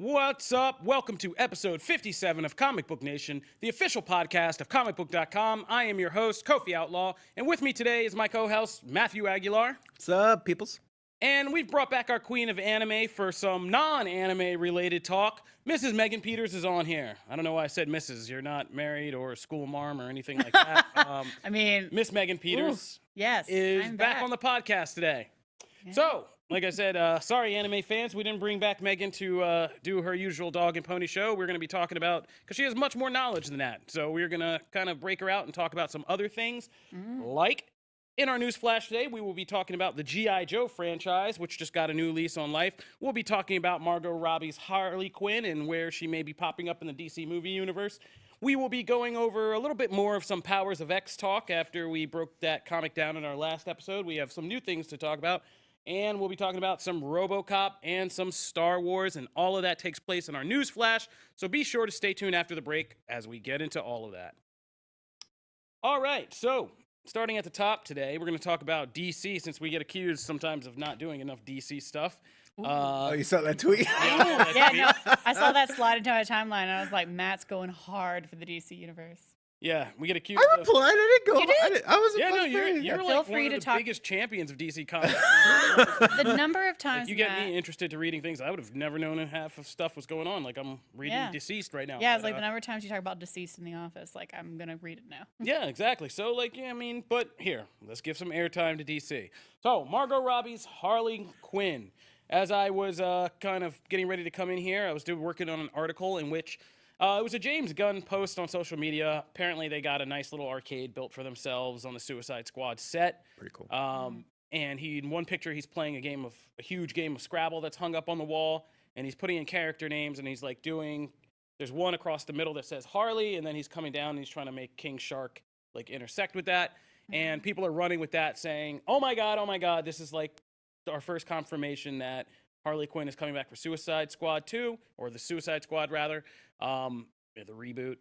What's up? Welcome to episode 57 of Comic Book Nation, the official podcast of Comicbook.com. I am your host, Kofi Outlaw, and with me today is my co-host, Matthew Aguilar. What's up, peoples? And we've brought back our queen of anime for some non-anime related talk. Mrs. Megan Peters is on here. I don't know why I said Mrs. You're not married or a school marm or anything like that. Miss Megan Peters is I'm back on the podcast today. Yeah. So, like I said, sorry, anime fans, we didn't bring back Megan to do her usual dog and pony show. We're going to be talking about, because she has much more knowledge than that. So we're going to kind of break her out and talk about some other things. Like, in our news flash today, we will be talking about the G.I. Joe franchise, which just got a new lease on life. We'll be talking about Margot Robbie's Harley Quinn and where she may be popping up in the DC movie universe. We will be going over a little bit more of some Powers of X talk after we broke that comic down in our last episode. We have some new things to talk about. And we'll be talking about some Robocop and some Star Wars, and all of that takes place in our news flash. So be sure to stay tuned after the break as we get into all of that. All right, so starting at the top today, we're going to talk about DC, since we get accused sometimes of not doing enough DC stuff. Oh, you saw that tweet? Yeah, no, I saw that slide into my timeline, and I was like, Matt's going hard for the DC universe. Yeah, we get accused I replied. I didn't go. You did? I was. Yeah, no, you're you're Feel like free one to of the talk. biggest champions of DC Comics. The number of times Like, you get Matt, me interested to reading things I would have never known half of stuff was going on. Like, I'm reading Yeah. Deceased right now. yeah, it's but, like the number of times you talk about Deceased in the Office. Like, I'm gonna read it now. Yeah, exactly. So, like, yeah, I mean, but here, let's give some airtime to DC. So, Margot Robbie's Harley Quinn. As I was kind of getting ready to come in here, I was working on an article in which it was a James Gunn post on social media. Apparently, they got a nice little arcade built for themselves on the Suicide Squad set. Pretty cool. And in one picture, he's playing a huge game of Scrabble that's hung up on the wall, and he's putting in character names, and he's like there's one across the middle that says Harley, and then he's coming down and he's trying to make King Shark like intersect with that. And people are running with that saying, oh my God, this is like our first confirmation that Harley Quinn is coming back for Suicide Squad 2, or the Suicide Squad rather, the reboot,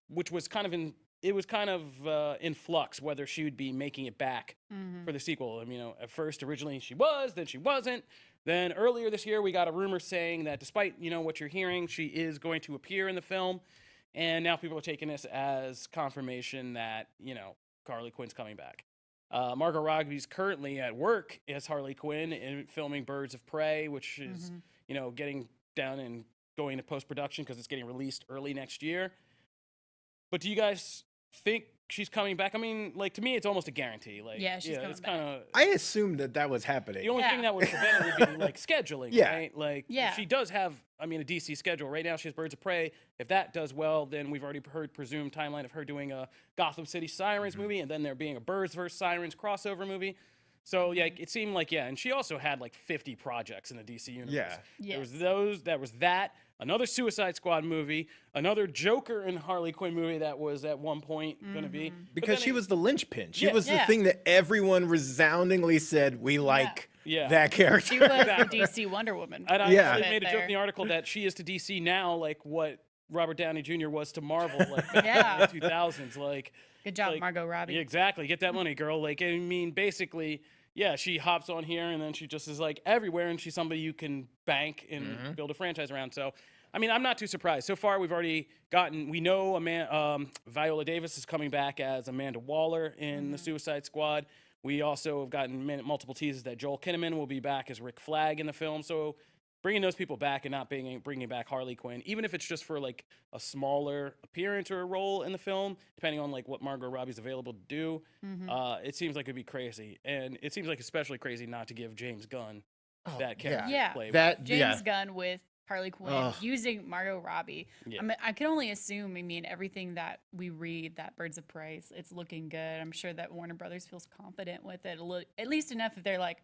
which was kind of in flux whether she would be making it back for the sequel. I mean, at first, originally she was, then she wasn't. Then earlier this year, we got a rumor saying that despite, what you're hearing, she is going to appear in the film. And now people are taking this as confirmation that, Harley Quinn's coming back. Margot Robbie's currently at work as Harley Quinn and filming Birds of Prey, which is, getting down and going to post-production because it's getting released early next year. But do you guys think she's coming back? I mean, like, to me, it's almost a guarantee. Like, Yeah, she's coming it's back. kind of. I assumed that was happening. The only thing that would prevent it would be like scheduling, Yeah. right? Like, Yeah. she does have, a DC schedule right now. She has Birds of Prey. If that does well, then we've already heard presumed timeline of her doing a Gotham City Sirens movie, and then there being a Birds vs. Sirens crossover movie. So yeah, it seemed like and she also had like 50 projects in the DC universe. Yeah. There was that, another Suicide Squad movie, another Joker and Harley Quinn movie that was at one point going to be. Because she was the linchpin. She Yeah. was the Yeah. thing that everyone resoundingly said we like Yeah. that character. She was the DC Wonder Woman. And I Yeah. actually made a joke in the article that she is to DC now like what Robert Downey Jr. was to Marvel like back in the 2000s. Like, Good job, like, Margot Robbie. yeah, exactly. Get that money, girl. Like, I mean, basically, yeah, she hops on here and then she just is like everywhere, and she's somebody you can bank and build a franchise around. So, I mean, I'm not too surprised. So far, we've already we know Viola Davis is coming back as Amanda Waller in the Suicide Squad. We also have gotten multiple teases that Joel Kinnaman will be back as Rick Flag in the film. So bringing those people back and not bringing back Harley Quinn, even if it's just for like a smaller appearance or a role in the film, depending on like what Margot Robbie's available to do, it seems like it'd be crazy. And it seems like especially crazy not to give James Gunn that character Yeah. to play. James Gunn with Harley Quinn Ugh. using Margot Robbie. Yeah. I mean, I can only assume. I mean, everything that we read, that Birds of Prey, it's looking good. I'm sure that Warner Brothers feels confident with it, at least enough if they're like,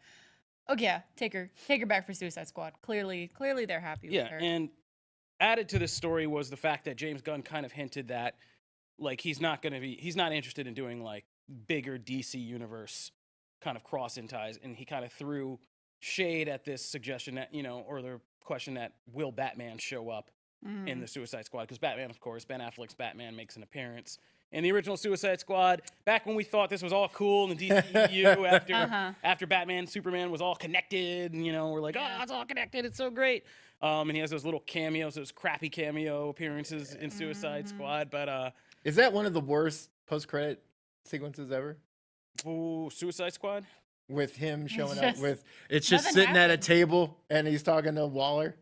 oh yeah, take her back for Suicide Squad. Clearly they're happy with her. And added to this story was the fact that James Gunn kind of hinted that like he's not interested in doing like bigger DC universe kind of cross-in ties, and he kind of threw shade at this suggestion that or the question that will Batman show up in the Suicide Squad, because Batman, of course, Ben Affleck's Batman makes an appearance in the original Suicide Squad, back when we thought this was all cool in the DCEU after Batman, Superman was all connected, and we're like, oh, it's all connected, it's so great. And he has those little cameos, those crappy cameo appearances in Suicide Squad. But is that one of the worst post-credit sequences ever? ooh, Suicide Squad? With him showing up just- with it's just nothing sitting at a happened. table and he's talking to Waller.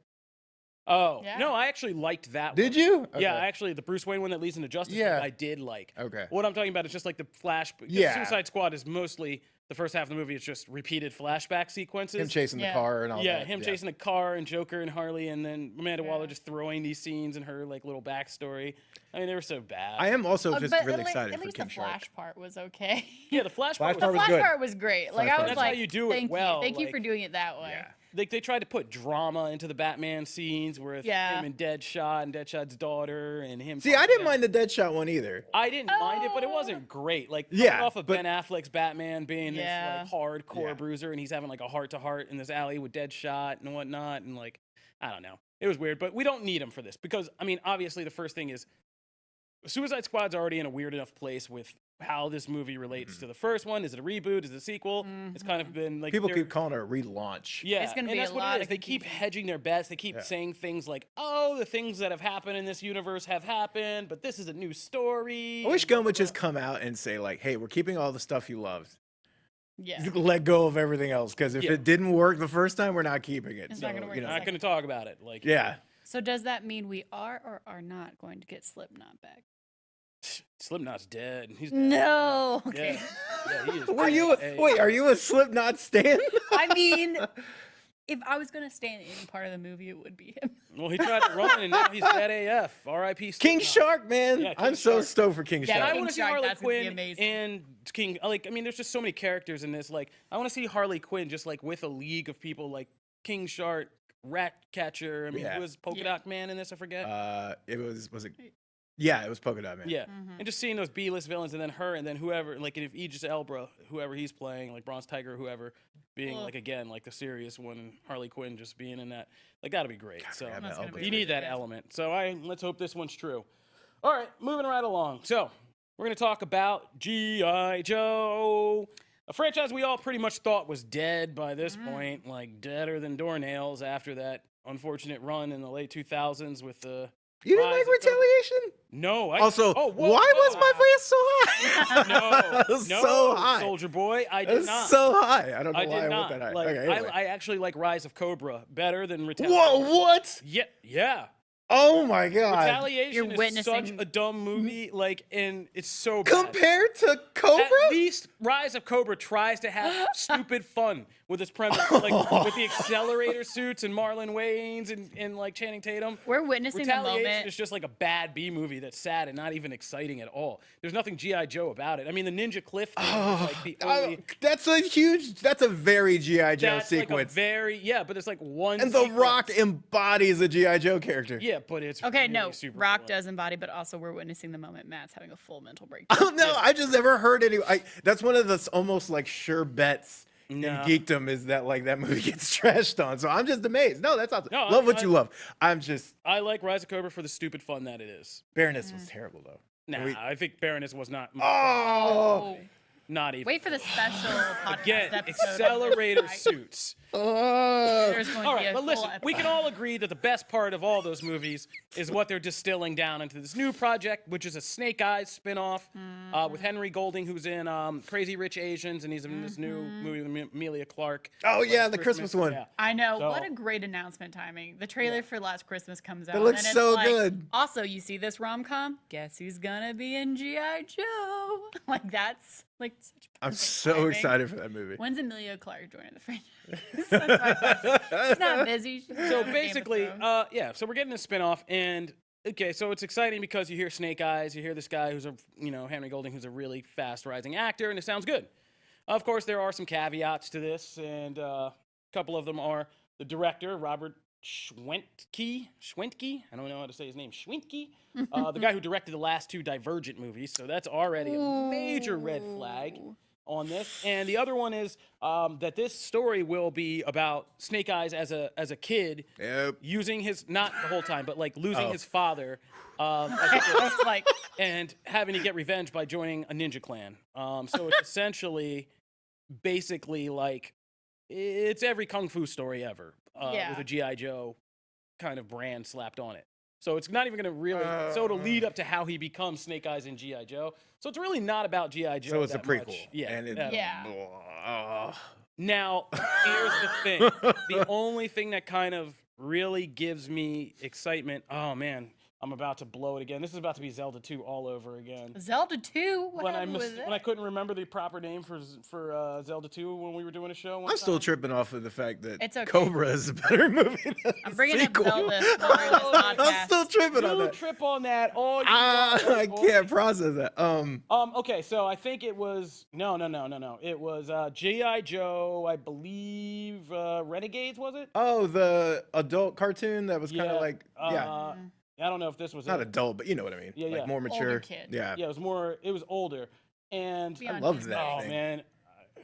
Oh, Yeah. no, I actually liked that Did one. you? Yeah, Okay. actually, the Bruce Wayne one that leads into Justice Yeah. League, I did like. Okay. What I'm talking about is just like the flash. Yeah. Suicide Squad is mostly the first half of the movie. It's just repeated flashback sequences. Him chasing the Yeah. car and all yeah, that. him chasing the car and Joker and Harley, and then Amanda Waller Yeah. just throwing these scenes and her like little backstory. I mean, they were so bad. I am also just but really at excited at for least King the Shark. flash part was okay. Yeah, the flash part Flash was part The was flash good. part was great. Like Flash I part was was That's how like, you do it thank well, you. Thank you like- for doing it that way. Yeah. they tried to put drama into the Batman scenes with Yeah. him and Deadshot and Deadshot's daughter and him. See, I talking didn't about- mind the Deadshot one either. I didn't mind it, but it wasn't great. Like, Yeah, coming off of but- Ben Affleck's Batman being Yeah. this like hardcore Yeah. bruiser, and he's having like a heart-to-heart in this alley with Deadshot and whatnot, and like, I don't know, it was weird. But we don't need him for this because, I mean, obviously the first thing is Suicide Squad's already in a weird enough place with how this movie relates to the first one. Is it a reboot? Is it a sequel? It's kind of been like People they're- keep calling it a relaunch. yeah, It's gonna and be that's a what lot it is. of They keep confusion. hedging their bets. They keep Yeah. saying things like, "Oh, the things that have happened in this universe have happened, but this is a new story." I wish and Gunn blah, would blah, just come out and say like, "Hey, we're keeping all the stuff you loved. Yeah. Let go of everything else because if Yeah. it didn't work the first time, we're not keeping it." It's so, not gonna work you the know, Not going to talk about it. Like, yeah. So does that mean we are or are not going to get Slipknot back? Slipknot's dead. He's dead. No. Okay. Yeah, he is. Were you dead. wait? Are you a Slipknot stan? I mean, if I was gonna stand in part of the movie, it would be him. Well, he tried to run, and now he's dead AF. R.I.P. King Slipknot. Shark, man. Yeah, King I'm so Shark. stoked for King Yeah, And I Shark. King want to see Shark, Harley that's gonna be Quinn amazing. and King. Like, I mean, there's just so many characters in this. Like, I want to see Harley Quinn just like with a league of people like King Shark, Ratcatcher. I mean, Yeah. who was Polka Yeah. Dot Man in this? I forget. It was it? Yeah, it was Polka Dot Man. Yeah, Mm-hmm. and just seeing those B-list villains, and then her, and then whoever, like if Idris Elba, whoever he's playing, like Bronze Tiger, whoever, being Ugh. like again like the serious one, and Harley Quinn just being in that, like that'd be great. So forgot That's about gonna Elba. be you need that good. element. So let's hope this one's true. All right, moving right along. So we're gonna talk about G.I. Joe, a franchise we all pretty much thought was dead by this point, like deader than doornails after that unfortunate run in the late 2000s with the. You didn't Rise like of Cobra. Retaliation? No, I Also, oh, whoa, why was whoa. my voice so high? No, It was no, so high. Soldier Boy, I did It's not. so high. I don't know I why did I not. went that high. Like, okay, anyway. I actually like Rise of Cobra better than Retaliation. Whoa, what? Yeah. Oh my god. Retaliation You're is witnessing- such a dumb movie, like, and it's so bad. Compared to Cobra? At least Rise of Cobra tries to have stupid fun with its premise, like with the accelerator suits and Marlon Wayans and like Channing Tatum. We're witnessing the Retaliation moment. is just like a bad B movie that's sad and not even exciting at all. There's nothing G.I. Joe about it. I mean, the Ninja Cliff thing is like the only. That's a very G.I. Joe That's like a sequence. very but there's like one. and The sequence. Rock embodies a G.I. Joe character. Yeah, but it's Okay, really no, super Rock cool. does embody, but also we're witnessing the moment Matt's having a full mental breakdown. Oh no, I just never heard any. That's one of the almost like sure bets No. in geekdom is that like that movie gets trashed on. So I'm just amazed. No, that's awesome. No, Love what you love. I'm just I like Rise of Cobra for the stupid fun that it is. Baroness was terrible though. Nah, I think Baroness was not. Oh, Not even. Wait for the special podcast Again, episode. accelerator suits. There's going All to be right, a but full listen, we episode. can all agree that the best part of all those movies is what they're distilling down into this new project, which is a Snake Eyes spin-off with Henry Golding, who's in Crazy Rich Asians, and he's in this new movie with Amelia Clark. Oh, yeah, Last the Christmas one. Yeah. I know. So- What a great announcement timing. The trailer for Last Christmas comes out. looks and it's so like, good. Also, you see this rom-com? Guess who's gonna be in G.I. Joe? Like, that's like such I'm perfect so timing. excited for that movie. When's Amelia Clark joining the franchise? That's my question. She's not busy. She's So on Game of basically, Thrones. so we're getting a spin-off, and okay, so it's exciting because you hear Snake Eyes, you hear this guy who's Henry Golding, who's a really fast-rising actor, and it sounds good. Of course, there are some caveats to this, and a couple of them are the director, Robert Schwentke, I don't know how to say his name, Schwentke, the guy who directed the last two Divergent movies, so that's already a major red flag. on this. And the other one is that this story will be about Snake Eyes as a kid Yep. using his, not the whole time, but like losing his father It's like, and having to get revenge by joining a ninja clan. So it's essentially basically like it's every kung fu story ever with a G.I. Joe kind of brand slapped on it. So it's not even going to really, so it'll lead up to how he becomes Snake Eyes in G.I. Joe. So it's really not about G.I. Joe. So it's a that prequel. much. Yeah. And Now, here's the thing. The only thing that kind of really gives me excitement, oh man, I'm about to blow it again. This is about to be Zelda 2 all over again. Zelda 2? What When I happened with when I couldn't remember the proper name for Zelda 2 when we were doing a show one I'm still time. tripping off of the fact that It's okay. Cobra is a better movie than I'm bringing sequel. up Zelda for this podcast. I'm still tripping on You that. trip on that all you I want. can't process that. Okay, so I think it was no. It was G.I. Joe, I believe Renegades, was it? Oh, the adult cartoon that was kind of Yeah, like, yeah, I don't know if this was not it. adult, but you know what I mean. Yeah, like yeah. more mature. kid. Yeah. Yeah, it was older. And Beyond I love Disney. that oh thing. man,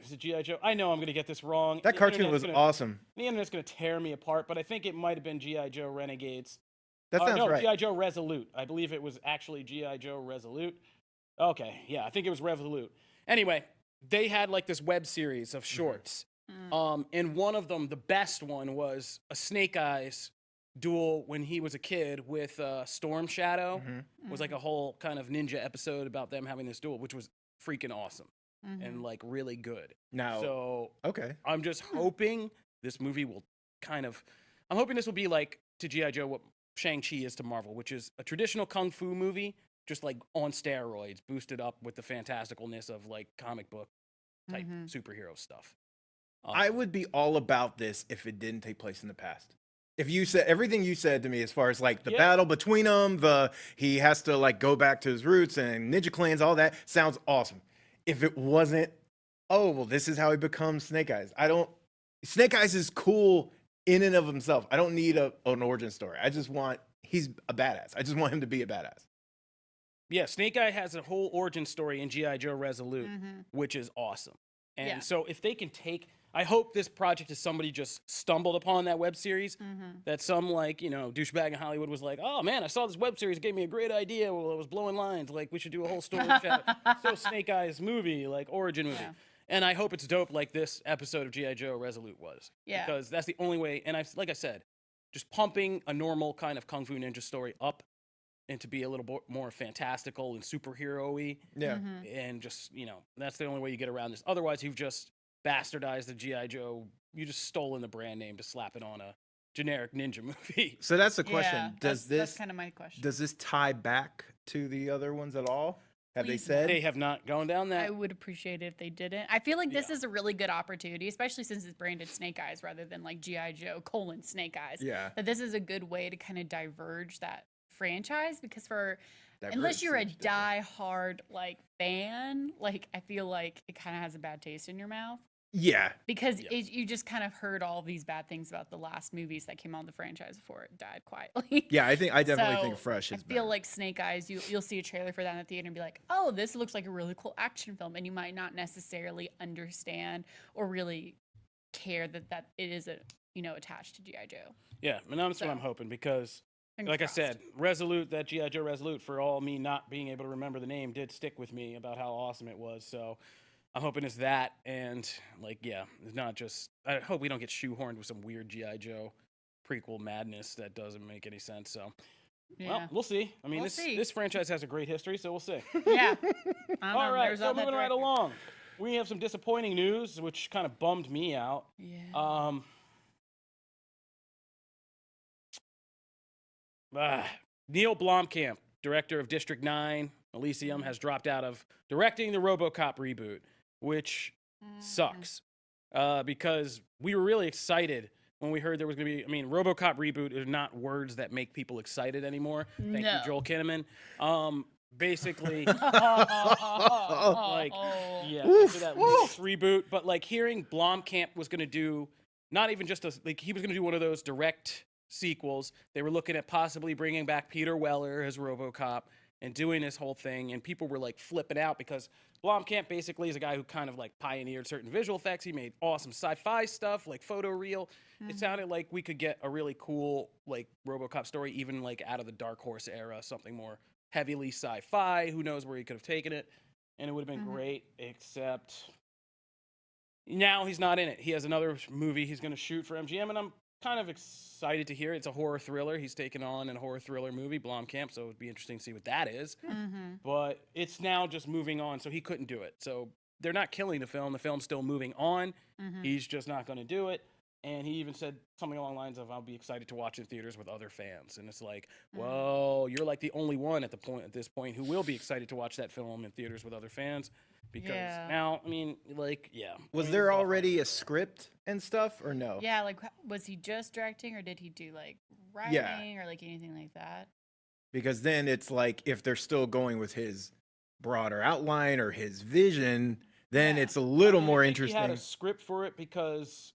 is it G.I. Joe? I know I'm gonna get this wrong. That The cartoon internet's was gonna- awesome. The internet's gonna tear me apart, but I think it might have been G.I. Joe Renegades. That sounds no, right. G.I. Joe Resolute. I believe it was actually G.I. Joe Resolute. Okay, yeah, I think it was Resolute. Anyway, they had like this web series of shorts. And one of them, the best one, was a Snake Eyes duel when he was a kid with Storm Shadow. Was like a whole kind of ninja episode about them having this duel, which was freaking awesome and like really good. Now, So okay. I'm just hoping this movie will kind of, I'm hoping this will be like to G.I. Joe what Shang-Chi is to Marvel, which is a traditional kung fu movie, just like on steroids, boosted up with the fantasticalness of like comic book type superhero stuff. I would be all about this if it didn't take place in the past. If you said everything you said to me as far as like the battle between them, he has to like go back to his roots and ninja clans, all that sounds awesome. If it wasn't, oh well, this is how he becomes Snake Eyes. Snake Eyes is cool in and of himself. I don't need an origin story. He's a badass. I just want him to be a badass. Yeah, Snake Eye has a whole origin story in G.I. Joe Resolute, which is awesome. And so if they can I hope this project is somebody just stumbled upon that web series, that some like, douchebag in Hollywood was like, oh man, I saw this web series, it gave me a great idea. Well, it was blowing lines. Like we should do a whole story so Snake Eyes movie, like origin movie. Yeah. And I hope it's dope like this episode of G.I. Joe Resolute was. Yeah. Because that's the only way. And like I said, just pumping a normal kind of Kung Fu Ninja story up and to be a little more fantastical and superhero-y. Yeah. And just, that's the only way you get around this. Otherwise, you've just bastardized the G.I. Joe. You just stolen the brand name to slap it on a generic ninja movie. So that's the question. Yeah, that's kind of my question. Does this tie back to the other ones at all? Have Please they said? They have not gone down that. I would appreciate it if they didn't. I feel like this is a really good opportunity, especially since it's branded Snake Eyes rather than like G.I. Joe : Snake Eyes. Yeah. That this is a good way to kind of diverge that franchise because unless you're a Diverge, definitely. die-hard like fan, like I feel like it kind of has a bad taste in your mouth. Yeah. Because you just kind of heard all these bad things about the last movies that came on the franchise before it died quietly. Yeah, I definitely think So, Fresh I is feel better. like Snake Eyes, you'll see a trailer for that in the theater and be like, oh, this looks like a really cool action film. And you might not necessarily understand or really care that it is attached to G.I. Joe. Yeah, and that's what So, I'm hoping because, Fingers like crossed. I said, Resolute, that G.I. Joe Resolute, for all me not being able to remember the name, did stick with me about how awesome it was. So I'm hoping it's that. And, it's not just, I hope we don't get shoehorned with some weird G.I. Joe prequel madness that doesn't make any sense. So, well, we'll see. I mean, We'll see. this franchise has a great history, so we'll see. Yeah. I don't All know, right, there's so all that moving right director. along. We have some disappointing news, which kind of bummed me out. Yeah. Neil Blomkamp, director of District 9, Elysium, has dropped out of directing the Robocop reboot, which sucks because we were really excited when we heard there was going to be, Robocop reboot is not words that make people excited anymore. Thank you, No. Joel Kinnaman. Basically, Oh. like, after that reboot, but like hearing Blomkamp was going to do not even just he was going to do one of those direct sequels. They were looking at possibly bringing back Peter Weller as RoboCop, and doing this whole thing, and people were like flipping out because Blomkamp basically is a guy who kind of like pioneered certain visual effects. He made awesome sci-fi stuff like photoreal. It sounded like we could get a really cool like RoboCop story, even like out of the Dark Horse era, something more heavily sci-fi. Who knows where he could have taken it, and it would have been great. Except now he's not in it. He has another movie he's going to shoot for MGM, and I'm kind of excited to hear it. It's a horror thriller. He's taken on a horror thriller movie, Blomkamp, so it'd be interesting to see what that is. But it's now just moving on, so he couldn't do it. So they're not killing the film. The film's still moving on. He's just not going to do it. And he even said something along the lines of, I'll be excited to watch in theaters with other fans. And it's like, well, you're like the only one at this point who will be excited to watch that film in theaters with other fans. Because now, I mean, like, Was there already a script and stuff, or no? Yeah, like, was he just directing, or did he do, like, writing or, like, anything like that? Because then it's like, if they're still going with his broader outline or his vision, then it's a little more interesting. He had a script for it because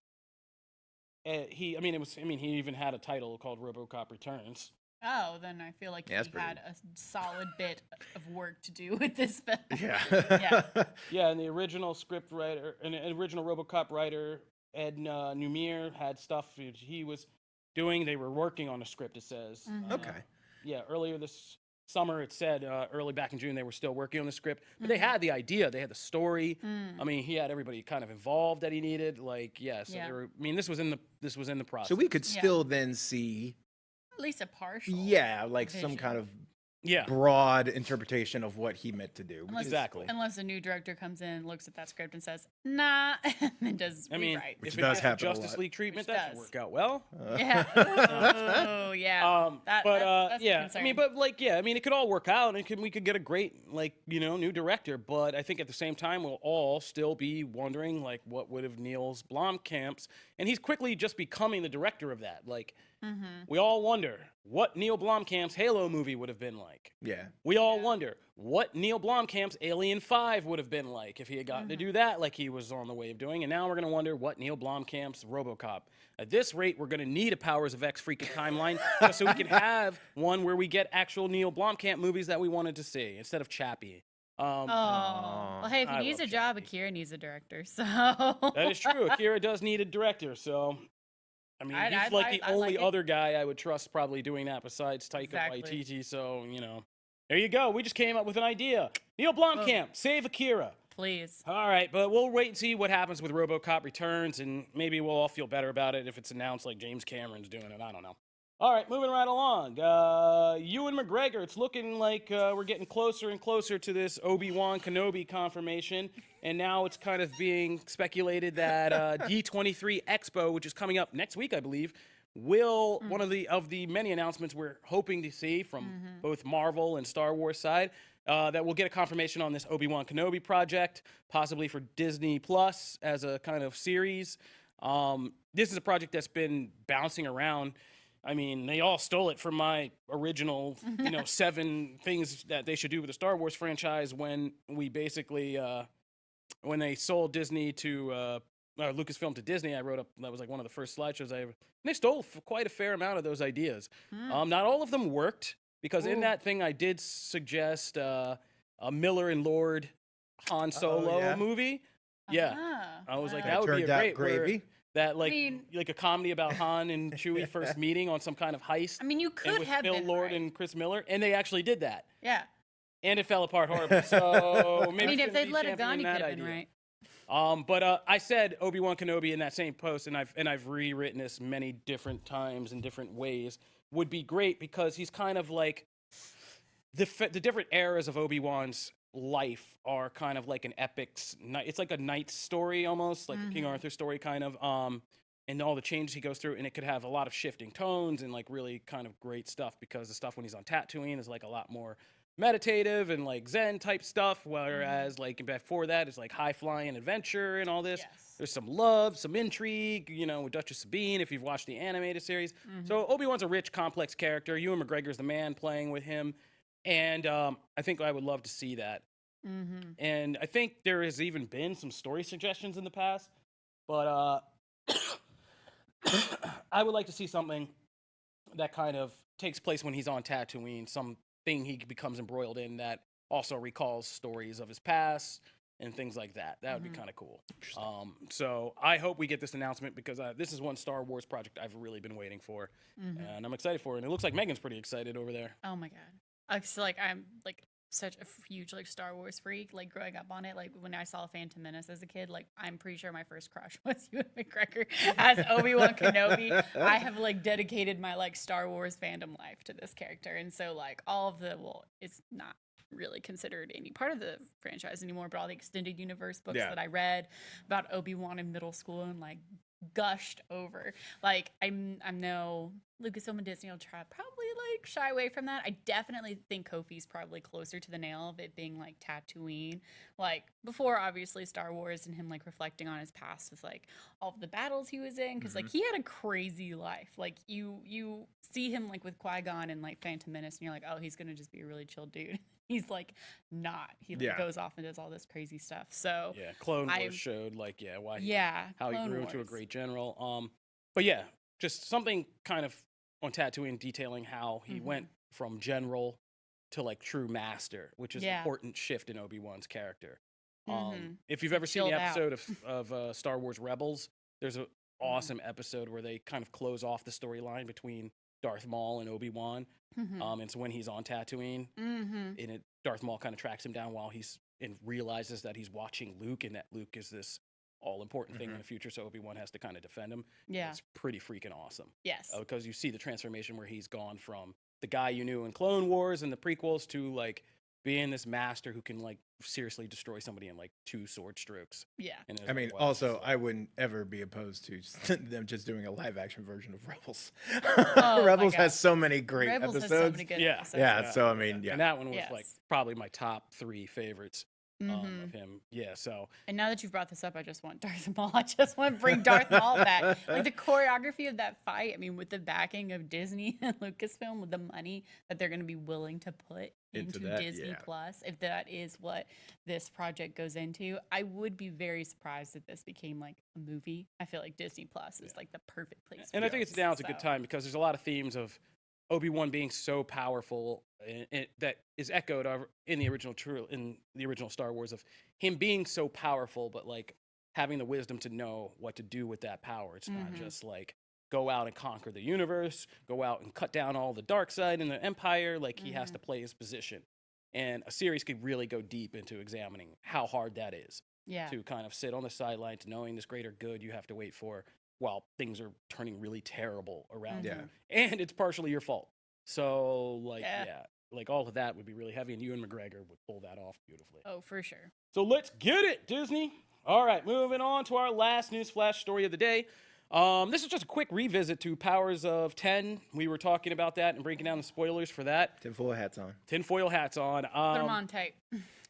he even had a title called RoboCop Returns. Oh, then I feel like he had a solid bit of work to do with this film. Yeah, and the original script writer, and the original RoboCop writer, Ed Numere, had stuff he was doing. They were working on a script, it says. Okay. Yeah, earlier this summer, it said early back in June, they were still working on the script. But they had the idea. They had the story. I mean, he had everybody kind of involved that he needed. Like, they were, I mean, this was in the process. So we could still then see at least a partial. Yeah, like vision. some kind of broad interpretation of what he meant to do. Unless a new director comes in, looks at that script and says, nah, and then does rewrite. Which does happen Justice League treatment, that should work out well. Yeah. Oh, yeah. That's I mean, but like, I mean, it could all work out, and we could get a great, like, new director. But I think at the same time, we'll all still be wondering, like, what would have Neil Blomkamp's, and he's quickly just becoming the director of that. Like, we all wonder what Neil Blomkamp's Halo movie would have been like. Yeah. We all wonder what Neil Blomkamp's Alien 5 would have been like if he had gotten to do that like he was on the way of doing. And now we're going to wonder what Neil Blomkamp's Robocop. At this rate, we're going to need a Powers of X freaking timeline just so we can have one where we get actual Neil Blomkamp movies that we wanted to see instead of Chappie. Well, hey, if he needs a job, Akira needs a director, so... That is true. Akira does need a director, so... I mean, he's like the only other guy I would trust probably doing that besides Taika Waititi, so, there you go. We just came up with an idea. Neil Blomkamp, save Akira. Please. All right, but we'll wait and see what happens with RoboCop Returns, and maybe we'll all feel better about it if it's announced like James Cameron's doing it. I don't know. All right, moving right along. Ewan McGregor, it's looking like we're getting closer and closer to this Obi-Wan Kenobi confirmation, and now it's kind of being speculated that D23 Expo, which is coming up next week, I believe, will one of the many announcements we're hoping to see from both Marvel and Star Wars side, that we'll get a confirmation on this Obi-Wan Kenobi project, possibly for Disney Plus as a kind of series. This is a project that's been bouncing around. I mean, they all stole it from my original, 7 things that they should do with the Star Wars franchise when we basically, when they sold Disney to, Lucasfilm to Disney. I wrote up, that was like one of the first slideshows I ever, and they stole quite a fair amount of those ideas. Not all of them worked, because in that thing I did suggest a Miller and Lord Han Solo movie. Yeah. I was like, that would be a great gravy. That like a comedy about Han and Chewie first meeting on some kind of heist. I mean, you could with have Phil been Lord and Chris Miller, and they actually did that. Yeah. And it fell apart horribly. So maybe I mean, if they'd let it gone, he could have been right. But I said Obi-Wan Kenobi in that same post, and I've rewritten this many different times in different ways. Would be great because he's kind of like the different eras of Obi-Wan's life are kind of like an epic. It's like a knight's story almost, like a King Arthur story kind of. And all the changes he goes through, and it could have a lot of shifting tones and like really kind of great stuff, because the stuff when he's on Tatooine is like a lot more meditative and like Zen type stuff, whereas like before that it's like high flying adventure and all this. There's some love, some intrigue, with Duchess Sabine if you've watched the animated series. So Obi-Wan's a rich, complex character. Ewan McGregor's the man playing with him, and I think I would love to see that. And I think there has even been some story suggestions in the past, but I would like to see something that kind of takes place when he's on Tatooine, some thing he becomes embroiled in that also recalls stories of his past and things like that. That would be kind of cool. So I hope we get this announcement because this is one Star Wars project I've really been waiting for, and I'm excited for it. And it looks like Megan's pretty excited over there. Oh my god! So like I'm like such a huge like Star Wars freak. Like growing up on it, like when I saw Phantom Menace as a kid, like I'm pretty sure my first crush was Ewan McGregor as Obi-Wan Kenobi. I have like dedicated my like Star Wars fandom life to this character, and so like all of the it's not really considered any part of the franchise anymore, but all the extended universe books that I read about Obi-Wan in middle school and like gushed over. Like I'm no Lucasfilm and Disney will try probably like shy away from that. I definitely think Kofi's probably closer to the nail of it being like Tatooine. Like before obviously Star Wars and him like reflecting on his past with like all of the battles he was in because like he had a crazy life. Like you see him like with Qui-Gon and like Phantom Menace and you're like, oh, he's gonna just be a really chill dude. He's like not. He like, goes off and does all this crazy stuff. So yeah, Clone Wars showed like why how he grew into a great general. But yeah, just something kind of on Tatooine detailing how he went from general to like true master, which is an important shift in Obi-Wan's character. If you've ever seen the episode of Star Wars Rebels, there's an awesome episode where they kind of close off the storyline between Darth Maul and Obi-Wan. And so when he's on Tatooine, Darth Maul kind of tracks him down while and realizes that he's watching Luke and that Luke is this all-important thing in the future, so Obi-Wan has to kind of defend him. Yeah. It's pretty freaking awesome. Yes. Because you see the transformation where he's gone from the guy you knew in Clone Wars and the prequels to, like, being this master who can, like, seriously destroy somebody in, like, 2 sword strokes. Yeah. And I mean, also, I wouldn't ever be opposed to them just doing a live-action version of Rebels. Rebels has so many great episodes. Has so many good episodes. Yeah, so, I mean, And that one was, like, probably my top 3 favorites. Of him, so. And now that you've brought this up, I just want Darth Maul. I just want to bring Darth Maul back. Like the choreography of that fight. I mean, with the backing of Disney and Lucasfilm, with the money that they're going to be willing to put into Disney Plus, if that is what this project goes into, I would be very surprised if this became like a movie. I feel like Disney Plus is like the perfect place. And I think it's a good time because there's a lot of themes of Obi-Wan being so powerful that is echoed in the original Star Wars of him being so powerful, but like having the wisdom to know what to do with that power. It's not just like go out and conquer the universe, go out and cut down all the dark side in the Empire. Like he has to play his position. And a series could really go deep into examining how hard that is. Yeah. To kind of sit on the sidelines knowing this greater good you have to wait for while things are turning really terrible around you. And it's partially your fault. So, like, like all of that would be really heavy, and Ewan McGregor would pull that off beautifully. Oh, for sure. So let's get it, Disney. All right, moving on to our last news flash story of the day. This is just a quick revisit to Powers of 10. We were talking about that and breaking down the spoilers for that. Tinfoil hats on. Tinfoil hats on. Put them on tight.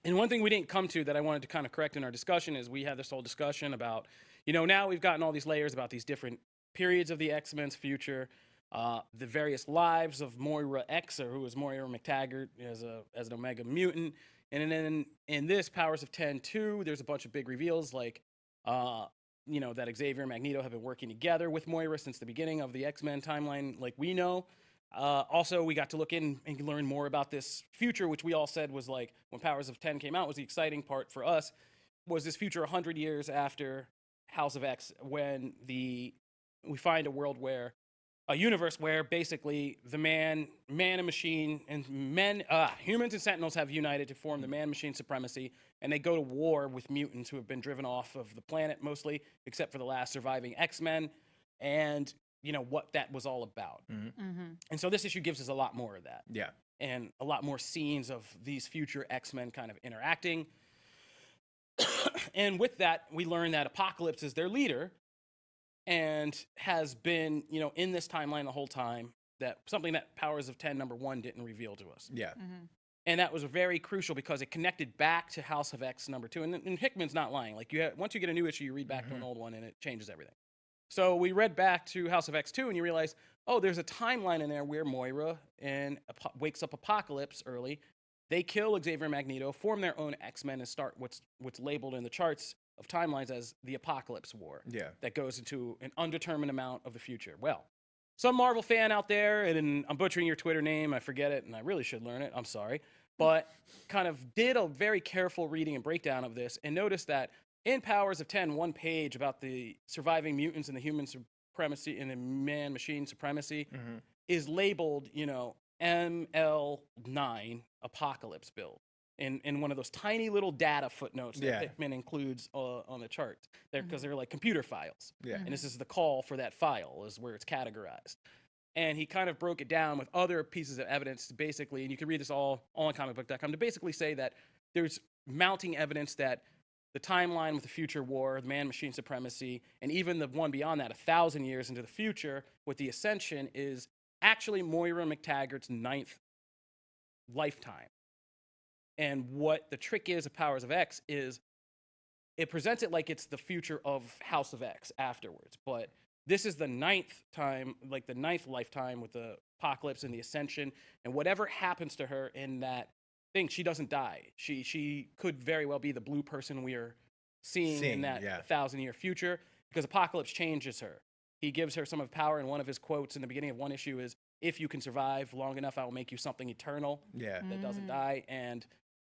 And one thing we didn't come to that I wanted to kind of correct in our discussion is we had this whole discussion about, now we've gotten all these layers about these different periods of the X-Men's future, the various lives of Moira X, or who is Moira McTaggart as an Omega mutant. And then in this Powers of 10 2, there's a bunch of big reveals like, that Xavier and Magneto have been working together with Moira since the beginning of the X-Men timeline, like we know. Also, we got to look in and learn more about this future, which we all said was like, when Powers of 10 came out, was the exciting part for us, was this future 100 years after House of X, when we find a universe where basically the man and machine, and humans and Sentinels have united to form the man-machine supremacy, and they go to war with mutants who have been driven off of the planet mostly, except for the last surviving X-Men, and what that was all about. And so this issue gives us a lot more of that. Yeah. And a lot more scenes of these future X-Men kind of interacting. And with that, we learn that Apocalypse is their leader and has been, in this timeline the whole time, that something that Powers of 10 #1 didn't reveal to us. Yeah. And that was very crucial because it connected back to House of X #2. And Hickman's not lying. Like once you get a new issue, you read back to an old one and it changes everything. So we read back to House of X2 and you realize, oh, there's a timeline in there where Moira wakes up Apocalypse early. They kill Xavier and Magneto, form their own X-Men, and start what's labeled in the charts of timelines as the Apocalypse War. Yeah. That goes into an undetermined amount of the future. Well, some Marvel fan out there, and I'm butchering your Twitter name, I forget it, and I really should learn it, I'm sorry, but kind of did a very careful reading and breakdown of this and noticed that in Powers of 10, one page about the surviving mutants and the human supremacy and the man-machine supremacy is labeled, ML9 Apocalypse build. In one of those tiny little data footnotes that Hickman includes on the chart, because they're like computer files. Yeah. And this is the call for that file, is where it's categorized. And he kind of broke it down with other pieces of evidence to basically, and you can read this all on Comicbook.com, to basically say that there's mounting evidence that the timeline with the future war, the man-machine supremacy, and even the one beyond that, 1,000 years into the future with the Ascension, is actually Moira McTaggart's 9th lifetime. And what the trick is of Powers of X is it presents it like it's the future of House of X afterwards. But this is the 9th time, like the 9th lifetime with the Apocalypse and the Ascension. And whatever happens to her in that thing, she doesn't die. She could very well be the blue person we are seeing in that 1,000-year future, because Apocalypse changes her. He gives her some of power, and one of his quotes in the beginning of one issue is, "If you can survive long enough, I will make you something eternal that doesn't die." And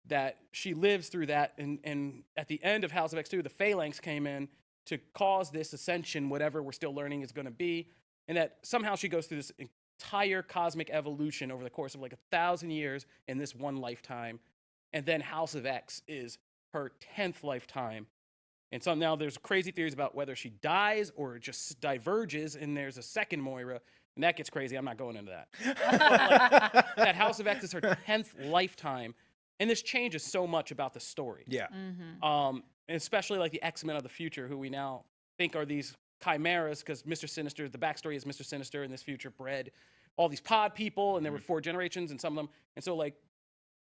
that she lives through that, and at the end of House of X2, the Phalanx came in to cause this ascension, whatever we're still learning is going to be, and that somehow she goes through this entire cosmic evolution over the course of like 1,000 years in this one lifetime, and then House of X is her 10th lifetime. And so now there's crazy theories about whether she dies or just diverges, and there's a second Moira, and that gets crazy. I'm not going into that. But like, that House of X is her 10th lifetime. And this changes so much about the story. Yeah. And especially like the X-Men of the future, who we now think are these chimeras, because Mr. Sinister, the backstory is Mr. Sinister in this future bred all these pod people, and there were 4 generations, and some of them. And so like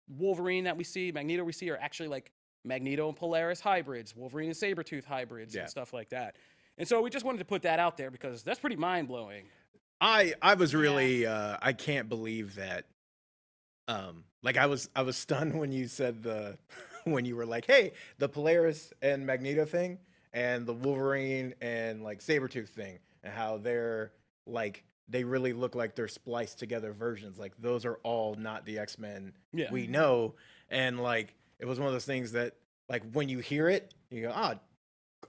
Wolverine that we see, Magneto we see, are actually like Magneto and Polaris hybrids, Wolverine and Sabretooth hybrids, and stuff like that. And so we just wanted to put that out there because that's pretty mind-blowing. I was really I can't believe that. Like I was stunned when you said when you were like, hey, the Polaris and Magneto thing and the Wolverine and like Sabretooth thing, and how they're like, they really look like they're spliced together versions. Like those are all not the X-Men we know. And like, it was one of those things that like when you hear it, you go,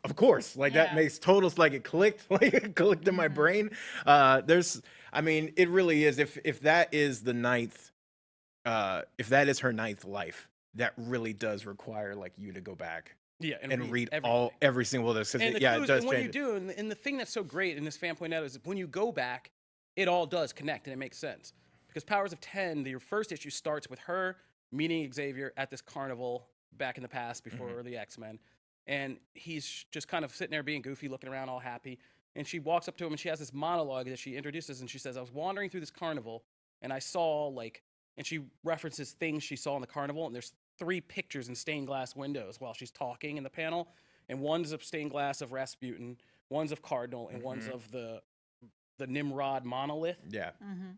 of course, like that makes total, like it clicked, like it clicked in my brain. I mean, it really is. If that is the 9th, if that is her 9th life, that really does require like you to go back and read every single of this. And it does and what change you do, and the thing that's so great, and this fan pointed out, is when you go back, it all does connect and it makes sense. Because Powers of 10, your first issue starts with her meeting Xavier at this carnival back in the past before the X-Men. And he's just kind of sitting there being goofy, looking around all happy. And she walks up to him and she has this monologue that she introduces, and she says, I was wandering through this carnival and I saw like, and she references things she saw in the carnival, and there's 3 pictures in stained glass windows while she's talking in the panel. And one's of stained glass of Rasputin, one's of Cardinal, and one's of the Nimrod monolith. Yeah.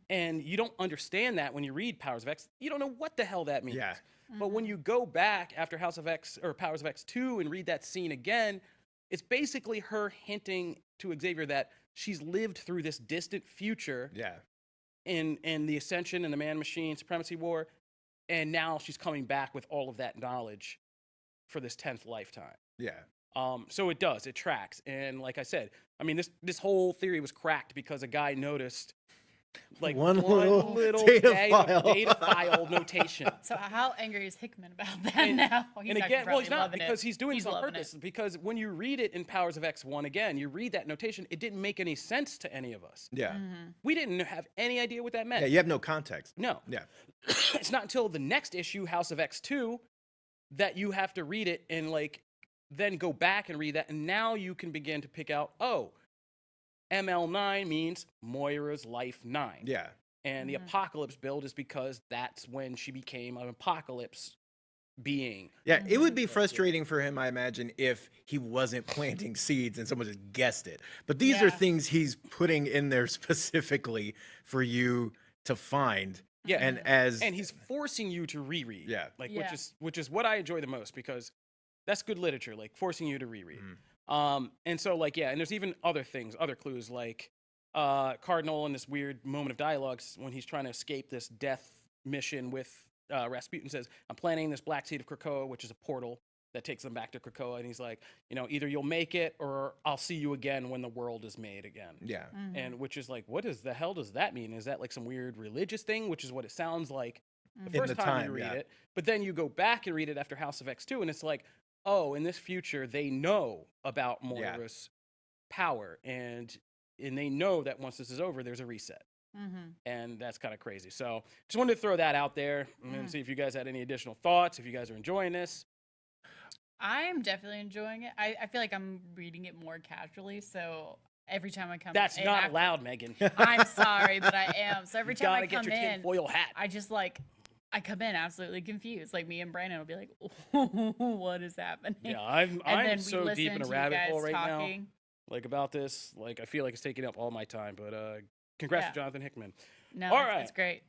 And you don't understand that when you read Powers of X. You don't know what the hell that means. Yeah. But when you go back after House of X or Powers of X 2 and read that scene again, it's basically her hinting to Xavier that she's lived through this distant future. Yeah. In the Ascension and the Man-Machine Supremacy War, and now she's coming back with all of that knowledge for this 10th lifetime. Yeah. So it tracks. And like I said, I mean, this whole theory was cracked because a guy noticed like one little data file notation. So how angry is Hickman about that now? He's not, because he's doing this on purpose. Because when you read it in Powers of X1 again, you read that notation, it didn't make any sense to any of us. Yeah. We didn't have any idea what that meant. Yeah, you have no context. No. Yeah. It's not until the next issue, House of X2, that you have to read it and like then go back and read that, and now you can begin to pick out, ML9 means Moira's life 9. Yeah. And the Apocalypse build is because that's when she became an Apocalypse being. Yeah, it would be frustrating for him, I imagine, if he wasn't planting seeds and someone just guessed it. But these are things he's putting in there specifically for you to find. Yeah. And he's forcing you to reread. Yeah. Which is what I enjoy the most, because that's good literature, like forcing you to reread. And so, like, and there's even other things, other clues, like Cardinal in this weird moment of dialogue when he's trying to escape this death mission with Rasputin says, I'm planning this black seed of Krakoa, which is a portal that takes them back to Krakoa. And he's like, either you'll make it or I'll see you again when the world is made again. Yeah. And which is like, what the hell does that mean? Is that like some weird religious thing, which is what it sounds like the first time you read it. But then you go back and read it after House of X2, and it's like, oh, in this future, they know about Moira's power, and they know that once this is over, there's a reset. And that's kind of crazy. So just wanted to throw that out there and see if you guys had any additional thoughts, if you guys are enjoying this. I'm definitely enjoying it. I feel like I'm reading it more casually, so every time I come That's in, not allowed, Megan. I'm sorry, but I am. So every time I Gotta come get your in, tinfoil hat. I come in absolutely confused. Like me and Brandon will be like, what is happening? Yeah, I'm then we so deep listen in a to you rabbit guys hole right talking. now. Like about this, like I feel like it's taking up all my time. But congrats to Jonathan Hickman. No, all it's great.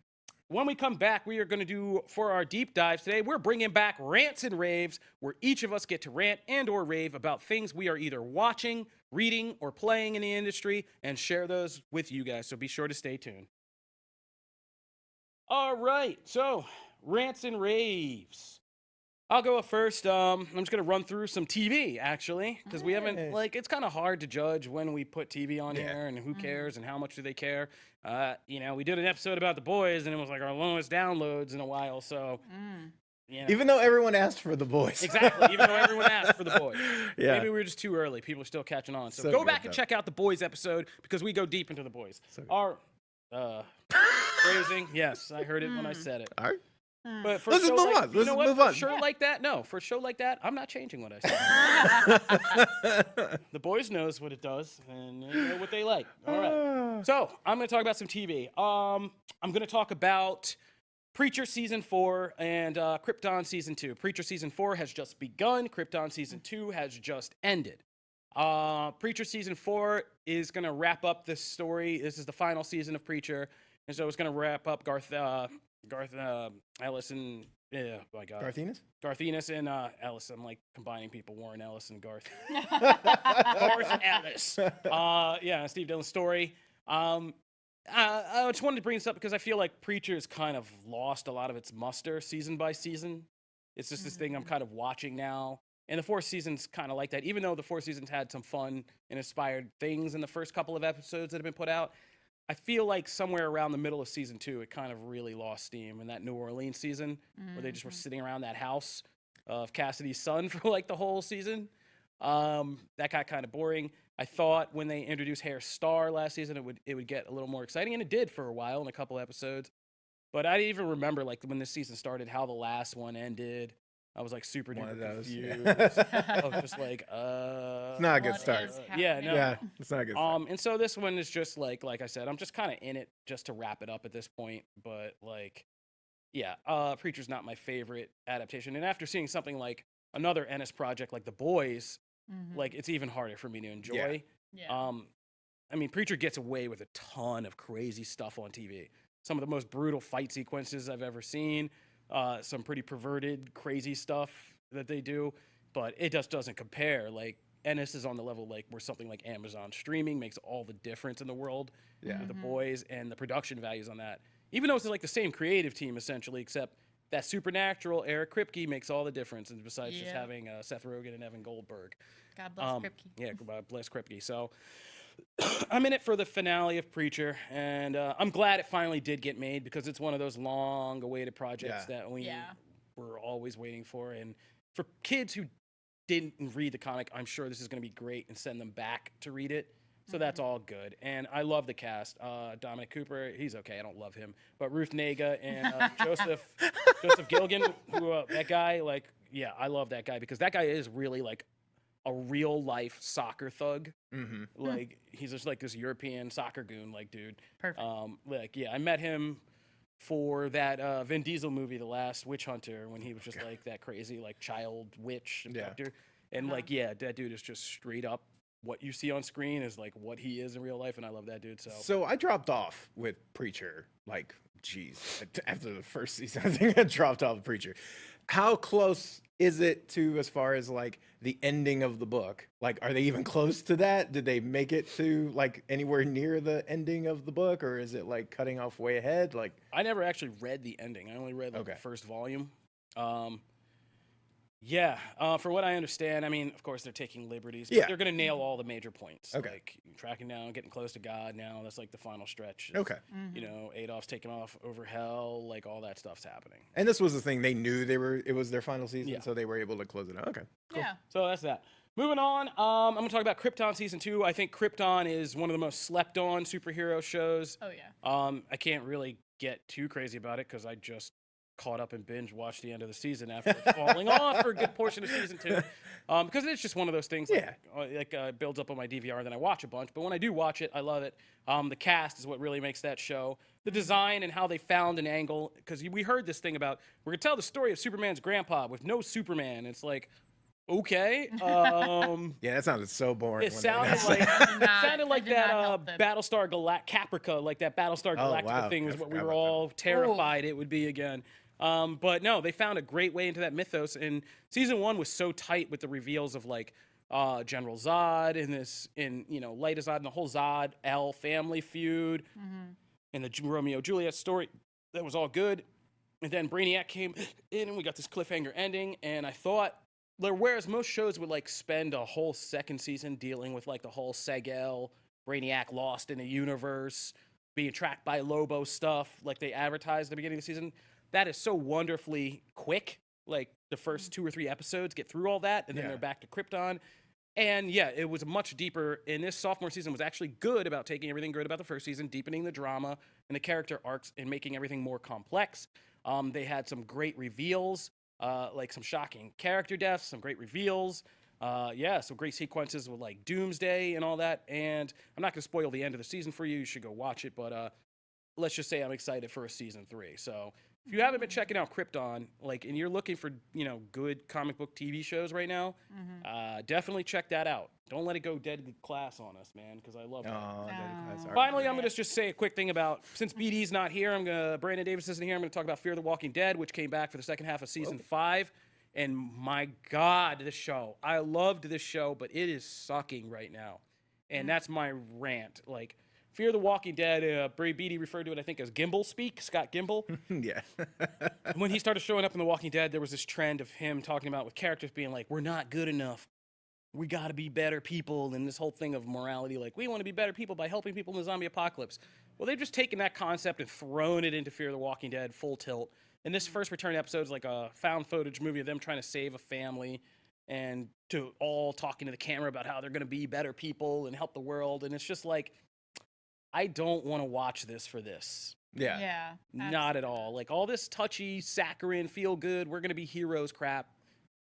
When we come back, we are going to do, for our deep dives today, we're bringing back Rants and Raves, where each of us get to rant and or rave about things we are either watching, reading, or playing in the industry, and share those with you guys, so be sure to stay tuned. All right, so Rants and Raves. I'll go first. I'm just going to run through some TV, actually, because we haven't, it's kind of hard to judge when we put TV on here and who cares and how much do they care. We did an episode about The Boys, and it was like our lowest downloads in a while, so... Even though everyone asked for The Boys. Exactly, even though everyone asked for The Boys. Yeah. Maybe we were just too early. People are still catching on. So So go good, back and though. check out The Boys episode, because we go deep into The Boys. So good. Our phrasing, yes, I heard it when I said it. All right. But for Let's a just show move like, on. you Let's know what? move For on. a show like that, for a show like that, I'm not changing what I said. The Boys knows what it does, and they know what they like. All right. So I'm going to talk about some TV. I'm going to talk about Preacher Season 4 and Krypton Season 2. Preacher Season 4 has just begun. Krypton Season 2 has just ended. Preacher Season 4 is going to wrap up this story. This is the final season of Preacher. And so it's going to wrap up Garth Ellis and... Yeah, my God. Garth Ennis and Ellis. I'm like combining people. Warren Ellis and Garth. Garth Ellis. Steve Dillon's story. I just wanted to bring this up because I feel like Preacher's kind of lost a lot of its muster season by season. It's just this thing I'm kind of watching now. And the fourth season's kind of like that. Even though the fourth season's had some fun and inspired things in the first couple of episodes that have been put out, I feel like somewhere around the middle of season 2, it kind of really lost steam in that New Orleans season where they just were sitting around that house of Cassidy's son for like the whole season. That got kind of boring. I thought when they introduced Hair Star last season, it would get a little more exciting, and it did for a while in a couple episodes. But I even remember like when this season started, how the last one ended. I was like super duper confused. I was just like, It's not a good start. Yeah, no. Yeah, it's not a good start. And so this one is just like I said, I'm just kind of in it just to wrap it up at this point. But Preacher's not my favorite adaptation. And after seeing something like another Ennis project like The Boys, like it's even harder for me to enjoy. Yeah. I mean, Preacher gets away with a ton of crazy stuff on TV. Some of the most brutal fight sequences I've ever seen. Some pretty perverted, crazy stuff that they do, but it just doesn't compare. Like Ennis is on the level like where something like Amazon streaming makes all the difference in the world. With The Boys and the production values on that. Even though it's like the same creative team essentially, except that supernatural Eric Kripke makes all the difference. And besides just having Seth Rogen and Evan Goldberg. God bless Kripke. Yeah, God bless Kripke. So I'm in it for the finale of Preacher, and I'm glad it finally did get made because it's one of those long-awaited projects that we were always waiting for. And for kids who didn't read the comic, I'm sure this is going to be great and send them back to read it. So that's all good. And I love the cast. Dominic Cooper, he's okay. I don't love him. But Ruth Negga and Joseph Gilligan, who that guy, like, yeah, I love that guy because that guy is really like a real life soccer thug. Like he's just like this European soccer goon, like dude. Perfect. I met him for that Vin Diesel movie, The Last Witch Hunter, when he was just like that crazy like child witch abductor. And that dude is just straight up what you see on screen is like what he is in real life, and I love that dude. So I dropped off with Preacher, like, geez, after the first season, I think I dropped off with Preacher. How close is it to, as far as like the ending of the book? Like, are they even close to that? Did they make it to like anywhere near the ending of the book, or is it like cutting off way ahead? Like, I never actually read the ending. I only read like, the first volume. From what I understand, I mean, of course, they're taking liberties, but they're going to nail all the major points. Okay. Like tracking down, getting close to God now. That's like the final stretch. Okay. You know, Adolf's taking off over hell. Like all that stuff's happening. And this was the thing, they knew it was their final season, so they were able to close it out. Okay. Cool. Yeah. So that's that. Moving on, I'm going to talk about Krypton Season 2. I think Krypton is one of the most slept-on superhero shows. Oh, yeah. I can't really get too crazy about it because I just caught up and binge watched the end of the season after falling off for a good portion of Season 2. Because it's just one of those things builds up on my DVR, then I watch a bunch. But when I do watch it, I love it. The cast is what really makes that show. The design and how they found an angle. Because we heard this thing about, we're going to tell the story of Superman's grandpa with no Superman. It's like, okay. Yeah, that sounded so boring. It sounded like that Battlestar Caprica, like that Battlestar Galactica thing was what we were all terrified it would be again. But no, they found a great way into that mythos, and season 1 was so tight with the reveals of like General Zod and Light of Zod and the whole Zod L family feud, and the Romeo Juliet story. That was all good, and then Brainiac came in, and we got this cliffhanger ending, and I thought. Whereas most shows would like spend a whole second season dealing with like the whole Segel, Brainiac lost in a universe, being tracked by Lobo stuff, like they advertised at the beginning of the season, that is so wonderfully quick. Like the first 2 or 3 episodes get through all that, and then they're back to Krypton. And yeah, it was much deeper. And this sophomore season was actually good about taking everything good about the first season, deepening the drama and the character arcs, and making everything more complex. They had some great reveals. Like some shocking character deaths, some great reveals. Some great sequences with like Doomsday and all that. And I'm not going to spoil the end of the season for you. You should go watch it. But let's just say I'm excited for a season 3. So if you haven't been checking out Krypton, and you're looking for, good comic book TV shows right now, definitely check that out. Don't let it go dead class on us, man, because I love that. Finally, I'm going to just say a quick thing about, since BD's not here, Brandon Davis isn't here, I'm going to talk about Fear the Walking Dead, which came back for the second half of season 5. And my God, this show. I loved this show, but it is sucking right now. And that's my rant. Like, Fear the Walking Dead, Bray Beatty referred to it, I think, as Gimble speak, Scott Gimble. Yeah. When he started showing up in The Walking Dead, there was this trend of him talking about with characters being like, we're not good enough. We got to be better people. And this whole thing of morality, like, we want to be better people by helping people in the zombie apocalypse. Well, they've just taken that concept and thrown it into Fear the Walking Dead full tilt. And this first return episode is like a found footage movie of them trying to save a family and to all talking to the camera about how they're going to be better people and help the world. And it's just like, I don't want to watch this for this. Yeah. Yeah. Not at all. Like all this touchy, saccharine, feel good, we're going to be heroes crap.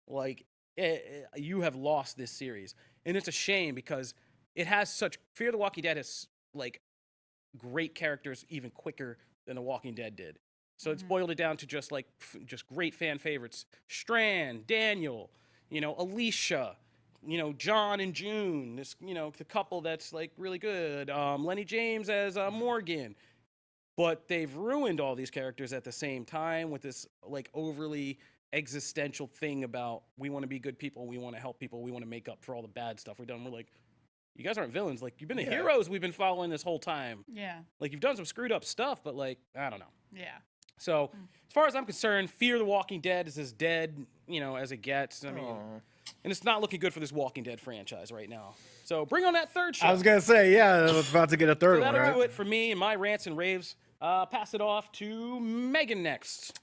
Like you have lost this series. And it's a shame because it has such, Fear the Walking Dead has like great characters even quicker than The Walking Dead did. So it's boiled it down to just like, just great fan favorites. Strand, Daniel, Alicia, John and June, this, the couple that's like really good. Lenny James as Morgan. But they've ruined all these characters at the same time with this like overly existential thing about we want to be good people, we want to help people, we want to make up for all the bad stuff we've done. We're like, you guys aren't villains. Like, you've been the heroes we've been following this whole time. Yeah. Like, you've done some screwed up stuff, but like, I don't know. Yeah. So, as far as I'm concerned, Fear the Walking Dead is as dead, as it gets. I mean, and it's not looking good for this Walking Dead franchise right now. So, bring on that third show. I was going to say, I was about to get a third one, that'll do it for me and my rants and raves. Pass it off to Megan next.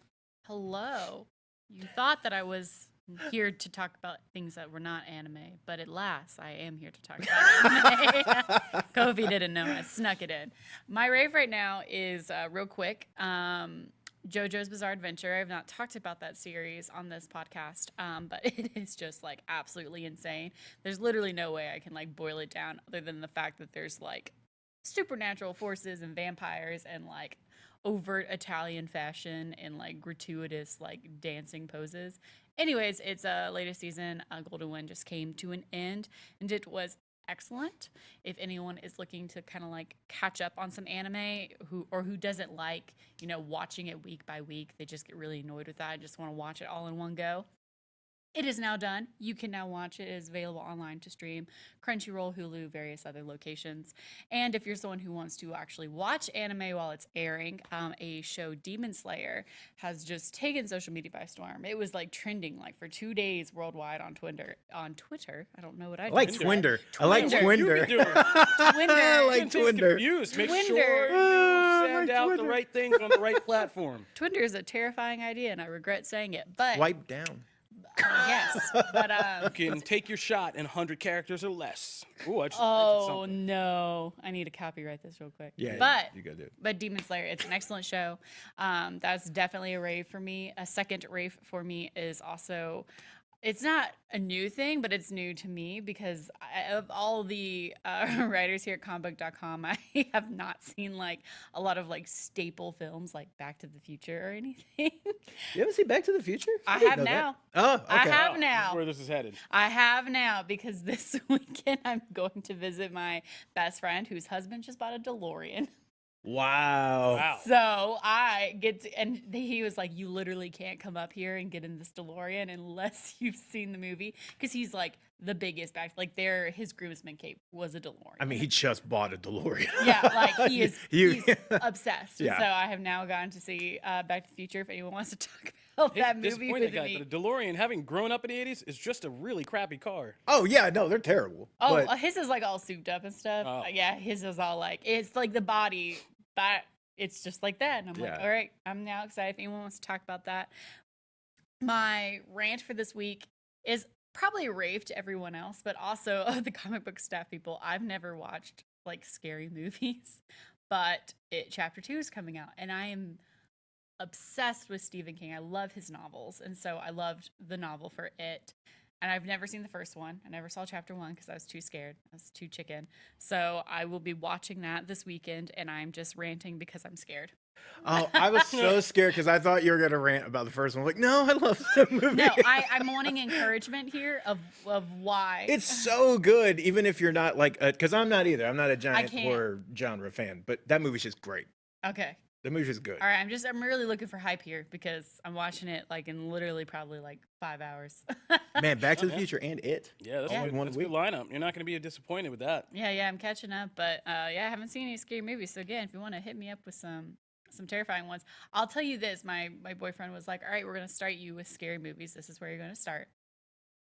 Hello. You thought that I was here to talk about things that were not anime, but at last I am here to talk about anime. Kofi didn't know, I snuck it in. My rave right now is real quick. JoJo's Bizarre Adventure. I've not talked about that series on this podcast, but it is just like absolutely insane. There's literally no way I can like boil it down other than the fact that there's like supernatural forces and vampires and like overt Italian fashion and like gratuitous like dancing poses. Anyways, it's latest season. Golden Wind just came to an end, and it was excellent. If anyone is looking to kind of like catch up on some anime who doesn't like, watching it week by week, they just get really annoyed with that. I just want to watch it all in one go. It is now done. You can now watch it. It is available online to stream. Crunchyroll, Hulu, various other locations. And if you're someone who wants to actually watch anime while it's airing, a show, Demon Slayer, has just taken social media by storm. It was like trending like for 2 days worldwide on Twitter. I don't know what I I like just Twinder. said. I like Twinder. Twinder. Twinder. I like Things Twinder. confused. Make Twinder. sure you I send like out the Twinder. right things on the right platform. Twinder is a terrifying idea, and I regret saying it. But Wipe down. yes, but You can take your shot in 100 characters or less. Ooh, I just did oh something. no, I need to copyright this real quick. Yeah, but you gotta do it. But Demon Slayer, it's an excellent show. That's definitely a rave for me. A second rave for me is also, it's not a new thing, but it's new to me because of all the writers here at Comicbook.com, I have not seen like a lot of like staple films like Back to the Future or anything. You haven't seen Back to the Future? I didn't have know that. now. Oh, okay. I have This is now. where this is headed. I have now because this weekend I'm going to visit my best friend whose husband just bought a DeLorean. Wow. Wow. So I get to, and he was like, you literally can't come up here and get in this DeLorean unless you've seen the movie. Because he's like the biggest his groomsman cape was a DeLorean. I mean, he just bought a DeLorean. yeah, like he is he's obsessed. Yeah. And so I have now gotten to see Back to the Future if anyone wants to talk about that movie Disappointed with guy, me. but a DeLorean, having grown up in the 80s, is just a really crappy car. Oh, yeah, no, they're terrible. Oh, but his is like all souped up and stuff. Oh. Yeah, his is all like, it's like the body, but it's just like that. And I'm like, Yeah. all right, I'm now excited if anyone wants to talk about that. My rant for this week is probably a rave to everyone else, but also the comic book staff people. I've never watched like scary movies, but chapter 2 is coming out and I am obsessed with Stephen King. I love his novels. And so I loved the novel for it. And I've never seen the first one. I never saw chapter 1 because I was too scared. I was too chicken. So I will be watching that this weekend, and I'm just ranting because I'm scared. oh, I was so scared because I thought you were gonna rant about the first one. Like, no, I love that movie. No, I'm wanting encouragement here of why. It's so good, even if you're not like, because I'm not either. I'm not a giant can't. horror genre fan, but that movie's just great. Okay. The movie's just good. All right. I'm really looking for hype here because I'm watching it like in literally probably like 5 hours. Man, Back to the Okay. Future and It. Yeah, that's, Yeah. a good, One that's a good week. lineup. You're not going to be disappointed with that. Yeah, I'm catching up. But yeah, I haven't seen any scary movies. So again, if you want to hit me up with some terrifying ones, I'll tell you this. My boyfriend was like, all right, we're going to start you with scary movies. This is where you're going to start.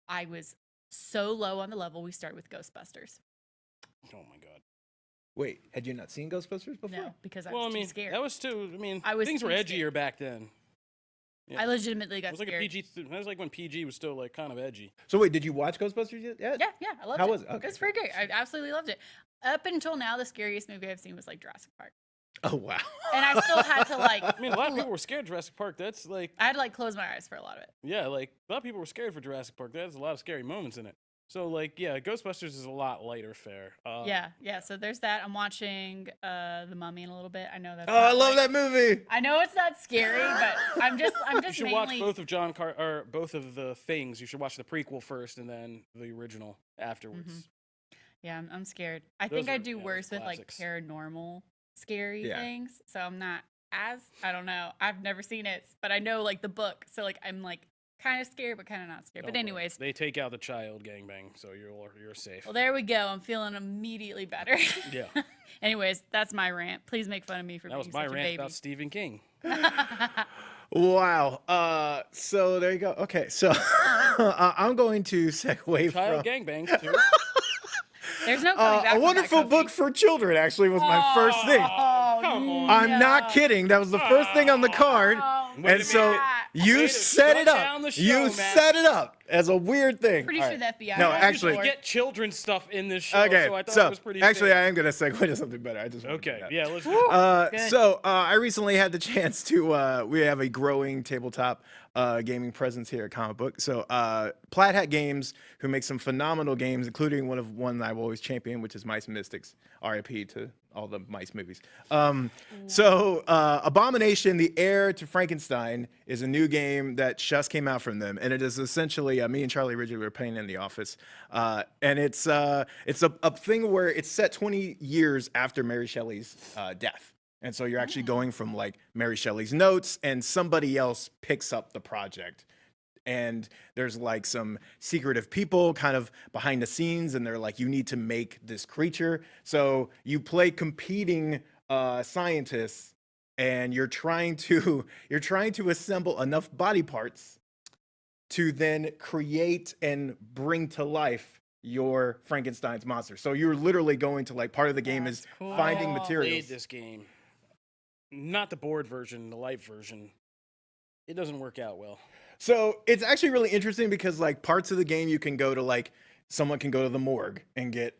I was so low on the level. We start with Ghostbusters. Oh, my God. Wait, had you not seen Ghostbusters before? No, because I Well, was I mean, too scared. that was too, I mean, I was things were too edgier scared. back then. Yeah. I legitimately It got was like scared. a PG, that was like when PG was still like kind of edgy. So wait, did you watch Ghostbusters yet? Yeah, I loved it. How was it? Okay, It's pretty great. I absolutely loved it. Up until now, the scariest movie I've seen was like Jurassic Park. Oh wow. And I still had to like, I mean, a lot of people were scared of Jurassic Park. That's like, I had to like close my eyes for a lot of it. yeah, like a lot of people were scared for Jurassic Park. There's a lot of scary moments in it. So like, yeah, Ghostbusters is a lot lighter fare. Yeah. So there's that. I'm watching The Mummy in a little bit. I know that's. Oh, I not, love like- that movie. I know it's not scary, but I'm just You should mainly. watch both of the things. You should watch the prequel first and then the original afterwards. Yeah, I'm scared. I Those think I are- do yeah, those worse with like classics. paranormal scary Yeah. things. So I'm not I don't know. I've never seen it, but I know like the book. So like I'm like kind of scared, but kind of not scared. But Don't worry. anyways, They take out the child gangbang, so you're safe. well, there we go. I'm feeling immediately better. Yeah. Anyways, that's my rant. Please make fun of me for That being was my such a rant baby. about Stephen King. Wow. So there you go. Okay, so I'm going to segue Child from gangbangs too. There's no coming back a from that, wonderful book Kofi. for children. Actually, was my first thing. Oh, Come on. I'm not kidding. That was the first thing on the card. Oh, Wait a And so minute. you Way to set it shut up. down the show, You Matt. set it up as a weird thing. Pretty All sure right. the FBI. No, has actually- it for- Get children's stuff in this show. Okay, So I thought so it was pretty. actually, safe. I am gonna segue to something better. I just wanted to Okay. do that. Yeah. Let's. Good. So I recently had the chance to. We have a growing tabletop gaming presence here at Comic Book. So Plaid Hat Games, who makes some phenomenal games, including one I've always championed, which is Mice and Mystics. RIP to all the mice movies. Abomination, the heir to Frankenstein, is a new game that just came out from them, and it is essentially me and Charlie originally were playing in the office, and it's a thing where it's set 20 years after Mary Shelley's death. And so you're actually going from like Mary Shelley's notes, and somebody else picks up the project. And there's like some secretive people kind of behind the scenes, and they're like, you need to make this creature. So you play competing scientists, and you're trying to assemble enough body parts to then create and bring to life your Frankenstein's monster. So you're literally going to like, part of the game is finding I materials. played this game, not the board version, the light version. It doesn't work out well. So it's actually really interesting because like parts of the game you can go to, like someone can go to the morgue and get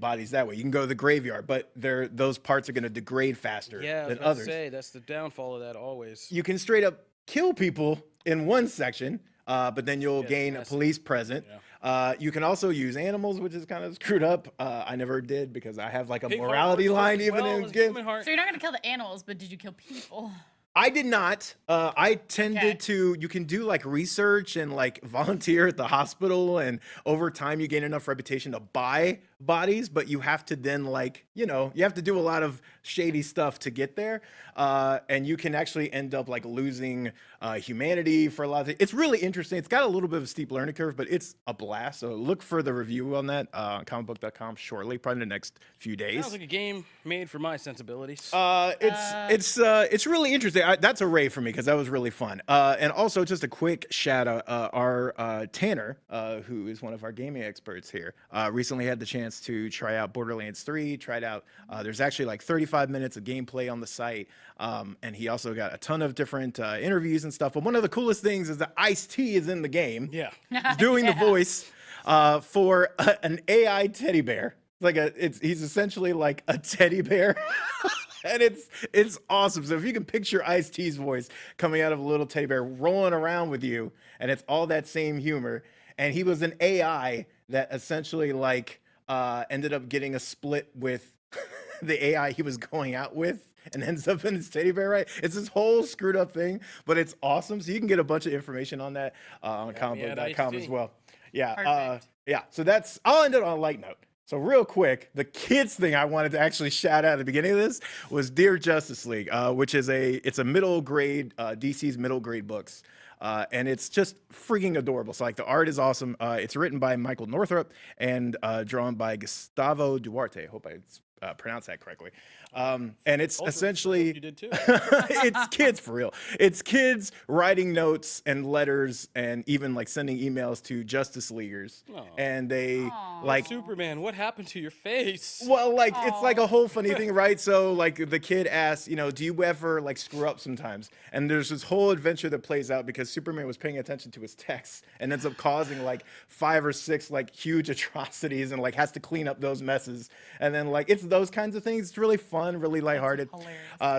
bodies that way. You can go to the graveyard, but those parts are going to degrade faster than others. That's the downfall of that always. You can straight up kill people in one section, but then you'll gain a police present. Yeah. You can also use animals, which is kind of screwed up. I never did because I have like a morality line even in games. So you're not going to kill the animals, but did you kill people? I did not. I tended to, you can do like research and like volunteer at the hospital, and over time you gain enough reputation to buy bodies, but you have to then like, you have to do a lot of shady stuff to get there. And you can actually end up like losing humanity for a lot of things. It's really interesting. It's got a little bit of a steep learning curve, but it's a blast. So look for the review on that on Comicbook.com shortly, probably in the next few days. Sounds like a game made for my sensibilities. It's really interesting. That's a rave for me because that was really fun. And also just a quick shout out, our Tanner, who is one of our gaming experts here, recently had the chance to try out Borderlands 3, tried out, there's actually like 35 minutes of gameplay on the site. And he also got a ton of different interviews and stuff. But one of the coolest things is that Ice-T is in the game. Yeah. He's doing the voice for an AI teddy bear. He's essentially like a teddy bear. And it's awesome. So if you can picture Ice-T's voice coming out of a little teddy bear rolling around with you, and it's all that same humor. And he was an AI that essentially like ended up getting a split with the AI he was going out with, and ends up in his teddy bear, right? It's this whole screwed up thing, but it's awesome. So you can get a bunch of information on that on comicbook.com as well. Yeah. So I'll end it on a light note. So real quick, the kids thing I wanted to actually shout out at the beginning of this was Dear Justice League, which is it's a middle grade, DC's middle grade books. And it's just freaking adorable. So like the art is awesome. It's written by Michael Northrup and drawn by Gustavo Duarte. I hope I pronounced that correctly. And it's also essentially, you did too. It's kids for real. It's kids writing notes and letters and even like sending emails to Justice Leaguers. And they like, Superman, what happened to your face? well, like it's like a whole funny thing, right? So like the kid asks, do you ever like screw up sometimes? And there's this whole adventure that plays out because Superman was paying attention to his texts and ends up causing like 5 or 6 like huge atrocities and like has to clean up those messes. And then like it's those kinds of things. It's really fun, really lighthearted.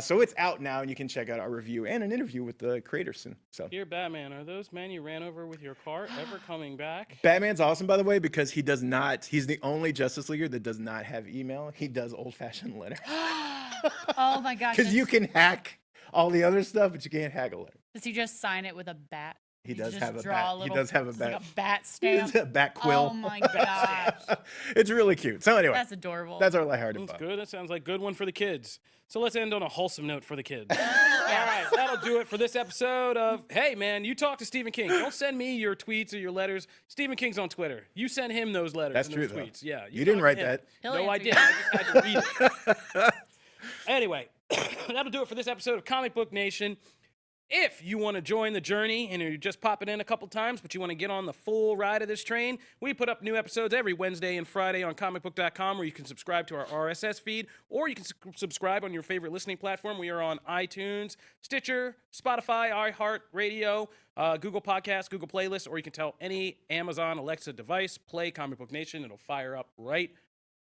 So it's out now, and you can check out our review and an interview with the creators soon. So, Dear Batman, are those men you ran over with your car ever coming back? Batman's awesome, by the way, because he does not. He's the only Justice Leaguer that does not have email. He does old-fashioned letters. Oh my gosh! Because you can hack all the other stuff, but you can't hack a letter. Does he just sign it with a bat? He does just have a draw bat. He does have a bat. Like a bat stamp. A bat quill. Oh my gosh! It's really cute. So anyway, That's adorable. that's our lighthearted That's fun. good. That sounds like a good one for the kids. So let's end on a wholesome note for the kids. All right, that'll do it for this episode of Hey Man, you talk to Stephen King. Don't send me your tweets or your letters. Stephen King's on Twitter. You send him those letters. That's and true, those though. tweets. Yeah, You didn't talk write to him. that. He'll No, I answer did. you. I just had to read it. Anyway, that'll do it for this episode of Comic Book Nation. If you want to join the journey and you're just popping in a couple times, but you want to get on the full ride of this train, we put up new episodes every Wednesday and Friday on Comicbook.com, where you can subscribe to our RSS feed, or you can subscribe on your favorite listening platform. We are on iTunes, Stitcher, Spotify, iHeartRadio, Google Podcasts, Google Playlists, or you can tell any Amazon Alexa device, play Comic Book Nation. It'll fire up right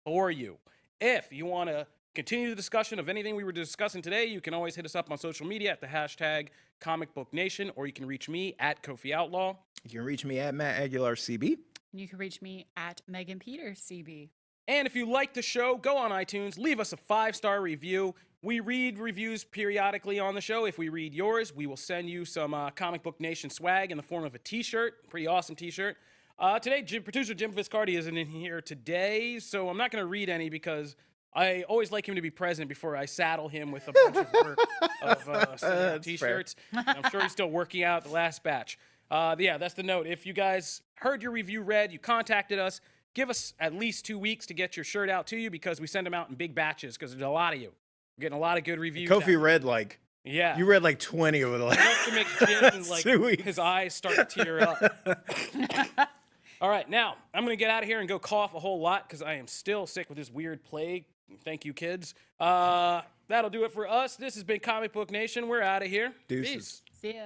for you. If you want to continue the discussion of anything we were discussing today, you can always hit us up on social media at the hashtag Comic Book Nation, or you can reach me at Kofi Outlaw. You can reach me at Matt Aguilar CB. You can reach me at Megan Peters CB. And if you like the show, go on iTunes, leave us a 5-star review. We read reviews periodically on the show. If we read yours, we will send you some Comic Book Nation swag in the form of a t-shirt. Pretty awesome t-shirt. Today, producer Jim Viscardi isn't in here today, so I'm not going to read any because I always like him to be present before I saddle him with a bunch of work of sending out t-shirts. I'm sure he's still working out the last batch. Yeah, that's the note. If you guys heard your review read, you contacted us, give us at least 2 weeks to get your shirt out to you because we send them out in big batches because there's a lot of you. We're getting a lot of good reviews. Kofi read you read like 20 over the last enough to make Jim, like, 2 weeks. his eyes start to tear up. All right, now I'm going to get out of here and go cough a whole lot because I am still sick with this weird plague. Thank you, kids. That'll do it for us. This has been Comic Book Nation. We're out of here. Deuces. Peace. See ya.